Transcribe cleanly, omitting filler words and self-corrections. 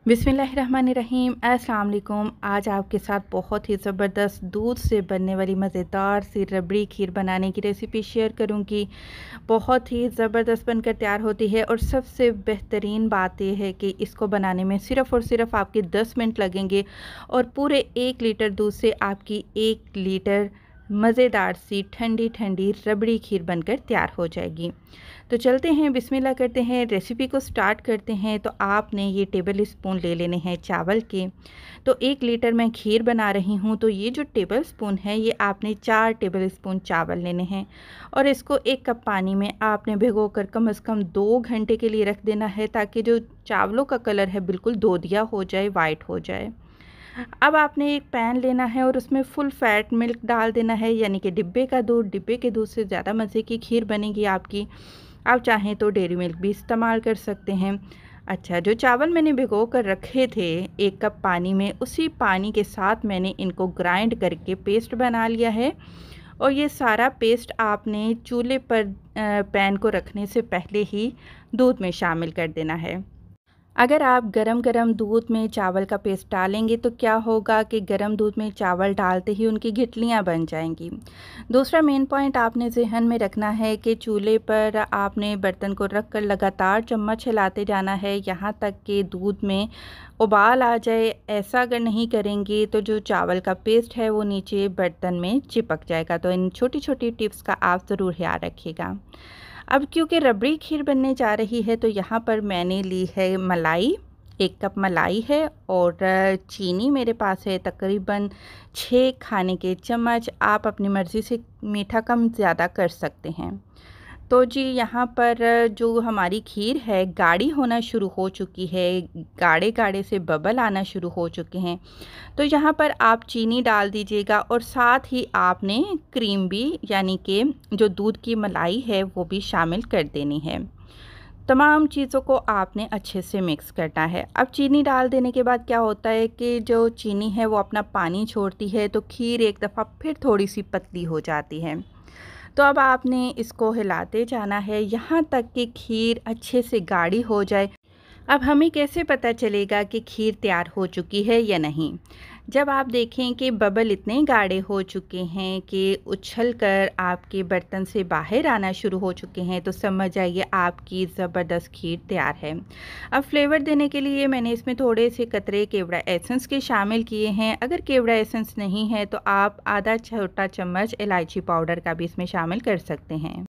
बिस्मिल्लाहिर्रहमानिर्रहीम। अस्सलाम वालेकुम। आज आपके साथ बहुत ही ज़बरदस्त दूध से बनने वाली मज़ेदार सी रबड़ी खीर बनाने की रेसिपी शेयर करूंगी। बहुत ही ज़बरदस्त बनकर तैयार होती है और सबसे बेहतरीन बात यह है कि इसको बनाने में सिर्फ़ और सिर्फ आपके 10 मिनट लगेंगे और पूरे 1 लीटर दूध से आपकी 1 लीटर मज़ेदार सी ठंडी ठंडी रबड़ी खीर बनकर तैयार हो जाएगी। तो चलते हैं, बिस्मिल्लाह करते हैं, रेसिपी को स्टार्ट करते हैं। तो आपने ये टेबल स्पून ले लेने हैं चावल के। तो 1 लीटर मैं खीर बना रही हूँ, तो ये जो टेबल स्पून है ये आपने 4 टेबल स्पून चावल लेने हैं और इसको 1 कप पानी में आपने भिगोकर कम से कम 2 घंटे के लिए रख देना है, ताकि जो चावलों का कलर है बिल्कुल दोधिया हो जाए, वाइट हो जाए। अब आपने एक पैन लेना है और उसमें फुल फैट मिल्क डाल देना है, यानी कि डिब्बे का दूध। डिब्बे के दूध से ज़्यादा मज़े की खीर बनेगी आपकी। आप चाहें तो डेयरी मिल्क भी इस्तेमाल कर सकते हैं। अच्छा, जो चावल मैंने भिगो कर रखे थे 1 कप पानी में, उसी पानी के साथ मैंने इनको ग्राइंड करके पेस्ट बना लिया है और ये सारा पेस्ट आपने चूल्हे पर पैन को रखने से पहले ही दूध में शामिल कर देना है। अगर आप गरम-गरम दूध में चावल का पेस्ट डालेंगे तो क्या होगा कि गरम दूध में चावल डालते ही उनकी गिठलियाँ बन जाएंगी। दूसरा मेन पॉइंट आपने ज़हन में रखना है कि चूल्हे पर आपने बर्तन को रख कर लगातार चम्मच हिलाते जाना है, यहाँ तक कि दूध में उबाल आ जाए। ऐसा अगर नहीं करेंगे तो जो चावल का पेस्ट है वो नीचे बर्तन में चिपक जाएगा। तो इन छोटी-छोटी टिप्स का आप ज़रूर ख्याल रखिएगा। अब क्योंकि रबड़ी खीर बनने जा रही है तो यहाँ पर मैंने ली है मलाई। 1 कप मलाई है और चीनी मेरे पास है तकरीबन 6 खाने के चम्मच। आप अपनी मर्ज़ी से मीठा कम ज़्यादा कर सकते हैं। तो जी, यहाँ पर जो हमारी खीर है गाढ़ी होना शुरू हो चुकी है, गाढ़े-गाढ़े से बबल आना शुरू हो चुके हैं। तो यहाँ पर आप चीनी डाल दीजिएगा और साथ ही आपने क्रीम भी, यानी कि जो दूध की मलाई है वो भी शामिल कर देनी है। तमाम चीज़ों को आपने अच्छे से मिक्स करना है। अब चीनी डाल देने के बाद क्या होता है कि जो चीनी है वो अपना पानी छोड़ती है, तो खीर एक दफ़ा फिर थोड़ी-सी पतली हो जाती है। तो अब आपने इसको हिलाते जाना है यहाँ तक कि खीर अच्छे से गाढ़ी हो जाए। अब हमें कैसे पता चलेगा कि खीर तैयार हो चुकी है या नहीं? जब आप देखें कि बबल इतने गाढ़े हो चुके हैं कि उछलकर आपके बर्तन से बाहर आना शुरू हो चुके हैं, तो समझ जाइए आपकी ज़बरदस्त खीर तैयार है। अब फ्लेवर देने के लिए मैंने इसमें थोड़े से कतरे केवड़ा एसेंस के शामिल किए हैं। अगर केवड़ा एसेंस नहीं है तो आप आधा छोटा चम्मच इलायची पाउडर का भी इसमें शामिल कर सकते हैं।